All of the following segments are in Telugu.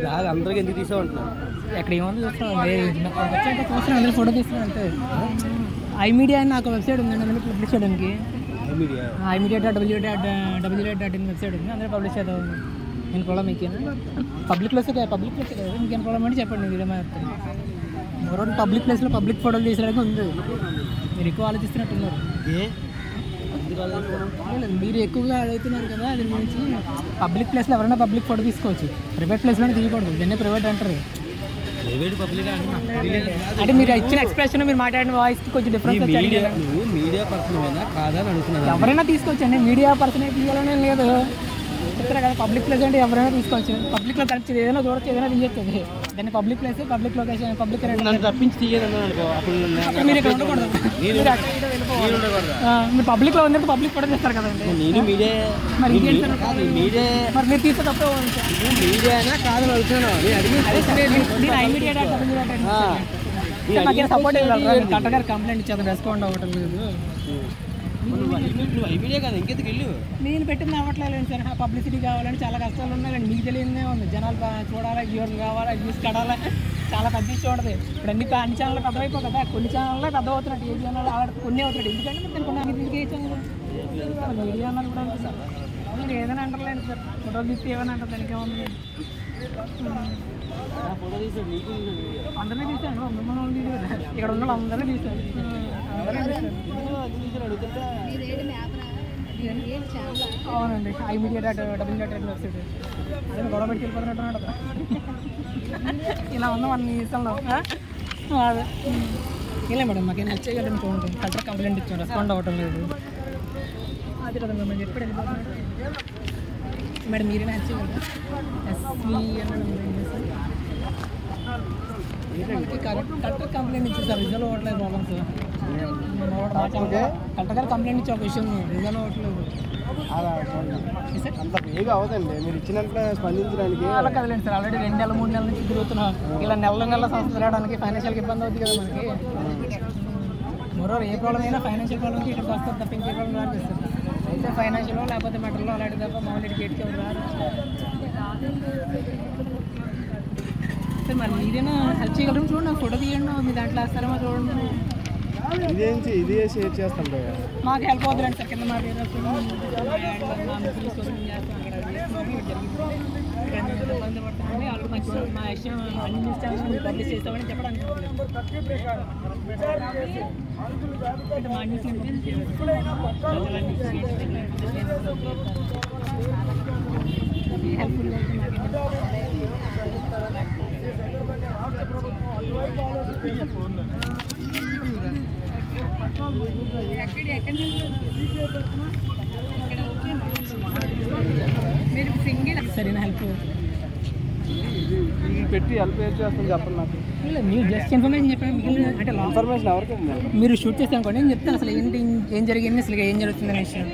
రాదు అందరికి ఎందుకు తీసామంటున్నాను. ఎక్కడ ఏమన్నా చూస్తున్నాం చూస్తున్నాం అందరూ ఫోటో తీస్తున్నాం అంటే ఐ మీడియా అని నాకు వెబ్సైట్ ఉందండి, అందులో పబ్లిష్ చేయడానికి. imedia.www.in వెబ్సైట్ ఉంది, అందరూ పబ్లిష్ చేద్దాం. నేను ప్రాబ్లం మీకేనా పబ్లిక్ ప్లేస్ కదా మీకేం ప్రాబ్లం అంటే చెప్పండి. వీడియో మాత్రం మరో పబ్లిక్ ప్లేస్లో పబ్లిక్ ఫోటోలు తీసేయడానికి ఉంది. మీరు ఎక్కువ ఆలోచిస్తున్నట్టున్నారు. మీరు ఎక్కువగా అడుగుతున్నారు కదా దీని గురించి. పబ్లిక్ ప్లేస్లో ఎవరైనా పబ్లిక్ ఫోటో తీసుకోవచ్చు, ప్రైవేట్ ప్లేస్లోనే తీయకూడదు. దీన్నే ప్రైవేట్ అంటారు. అంటే మీరు ఇచ్చిన ఎక్స్ప్రెషన్, మీరు మాట్లాడిన వాయిస్కి కొంచెం డిఫరెన్స్ వచ్చి మీడియా పర్సన్ కాదా అని అడుగుతున్నాను. ఎవరైనా తీసుకోవచ్చండి, మీడియా పర్సన్ తీయాలనే లేదు. చెప్తారా కదా పబ్లిక్ ప్లేస్ అంటే ఎవరైనా తీసుకోవచ్చు. పబ్లిక్లో తరచు ఏదైనా చూడొచ్చు, ఏదైనా తీయచ్చు. దాన్ని public place, public location, public నన్ను తప్పించి తీయదన్నాను అనుకో, అప్పుడు మీరు ఇక్కడ ఉండకూడదు. మీరు పబ్లిక్లో ఉన్నట్టు పబ్లిక్ కూడా చేస్తారు కదండి. నేను మీడియా మరి మీడియా మరి మీరు తీస్తే తప్ప మీడియానా కాదని అడుగుతున్నాను. నాకు సపోర్ట్ కరెక్ట్ గారు కంప్లైంట్ ఇచ్చేది, రెస్పాండ్ అవ్వటం లేదు. ఇంకెందుకు వెళ్ళు. నేను పెట్టింది అవ్వట్లేదు సార్. పబ్లిసిటీ కావాలని చాలా కష్టాలు ఉన్నాయండి. మీకు తెలియదే ఉంది. జనాలు చూడాలి, వ్యూవర్లు కావాలి, వ్యూస్ కడాలి, చాలా పెద్ద ఇష్యూ ఉంటుంది. ఇప్పుడు అన్ని ఛానల్ పెద్దవైపోయి కదా, కొన్ని ఛానల్లో పెద్ద అవుతున్నాడు. ఏ ఛానల్ కొన్ని అవుతున్నాడు. ఎందుకంటే మీరు కొన్ని అన్ని ఏ ఛానల్ ఏ ఛానల్ కూడా సార్ మీరు ఏదైనా అంటారులేండి సార్. ఫోటోలు తీస్తే ఏమైనా అంటారు, దానికి ఏముంది. అందరినీ తీసాను, మిమ్మల్ని ఇక్కడ ఉన్న అందరినీ తీసాను. అవునండి, imedia.www.in వెబ్సైట్. అదే గొడవ పెట్టి వెళ్ళిపోతున్నట్టున్నాడు. ఇలా ఉన్న మన ఇష్టంలో అదే ఇలా మేడం మాకేం హెల్ప్ చేయగలని చూడండి. కలెక్టర్ కంప్లైంట్ ఇచ్చాం, రెస్పాండ్ అవ్వటం లేదు. అదే కదా మేము చెప్పి వెళ్ళిపోతున్నాడు మేడం. మీరేనా హెల్ప్ చేయగలరా? ఎస్వి కలెక్టర్ కంప్లైంట్ ఇచ్చారు సార్, రిజల్వ్ అవ్వట్లేదు ప్రాబ్లమ్స్. కలెక్టర్ గారు కంప్లైంట్ ఇచ్చే ఒక విషయం, రిజల్వ్ అవ్వట్లేదు. అంత బేగా అవదండి మీరు ఇచ్చినట్టు స్పందించడానికి. అలా కదలేండి సార్, ఆల్రెడీ 2 నెలలు 3 నెలల నుంచి తిరుగుతున్నాం. ఇలా నెల సంస్థ తిరగడానికి ఫైనాన్షియల్కి ఇబ్బంది అవుతుంది కదా మనకి. మరో ఏ ప్రాబ్లం అయినా ఫైనాన్షియల్ ప్రాబ్లమ్కి ఇక్కడికి వస్తారు తప్ప ఇంకే ప్రాబ్లం రాదు సార్. అయితే ఫైనాన్షియల్ లేకపోతే మెటర్లో అలాంటి తప్ప మామూలు గేట్కి ఎవరు రాదు సార్. మరి మీరేనా హెల్ప్ చేయగలరు? చూడండి, ఫోటో తీయండి, మీ దాంట్లో వేస్తారేమో చూడండి. ఇదే షేర్ చేస్తాం. మాకు హెల్ప్ అవుతుందండి సార్. కింద మా ఇబ్బంది పడుతుంది. ఆల్రెడీ మా విషయం అన్ని న్యూస్ ఛానల్స్ పబ్లిష్ చేస్తామని చెప్పడానికి మా న్యూస్ హెల్ప్ఫుల్ మీరు సింగిల్ సరేనా హెల్ప్ పెట్టి హెల్ప్ చేస్తాను చెప్పండి నాకు. మీరు జస్ట్ ఇన్ఫర్మేషన్ చెప్పండి. అంటే ఇన్ఫర్మేషన్ ఎవరికి మీరు షూట్ చేస్తే అనుకోండి, నేను చెప్తాను అసలు ఏంటి, ఏం జరిగింది, అసలు ఏం జరుగుతుంది అనే విషయం.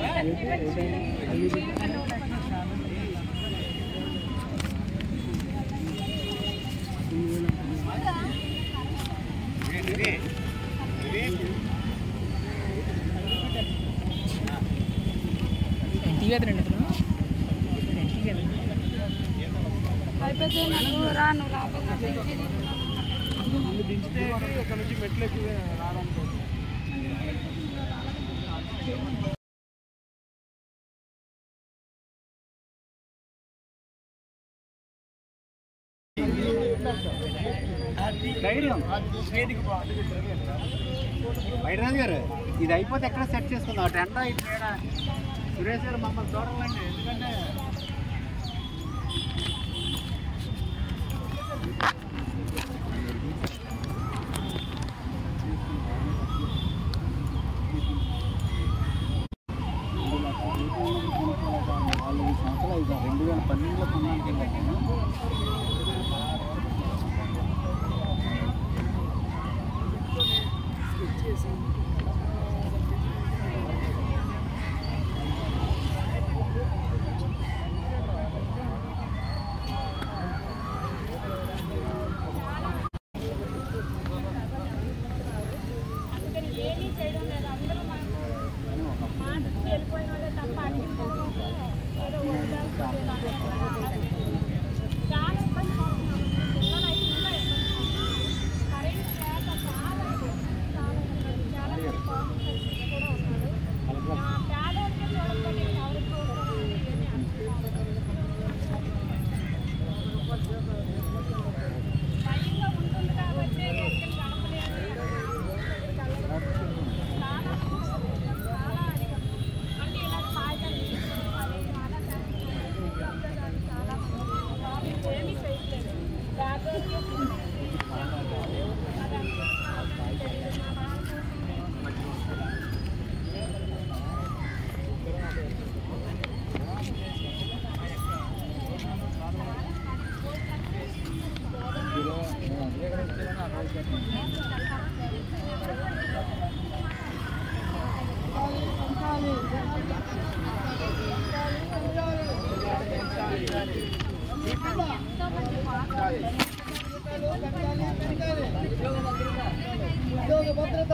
ఎన్టీవీ అతనండి అతను. ఎన్టీవీ అయిపోతే నాకు రాను దించితే ఇక్కడ నుంచి మెట్లు ఎక్కి రావడానికి. వైరాజ్ గారు ఇది అయిపోతే ఎక్కడ సెట్ చేసుకుందాం. టెంట్ ఇక్కడ సురేష్ గారు మమ్మల్ని చూడాలండి. ఎందుకంటే ఉద్యోగ భద్రత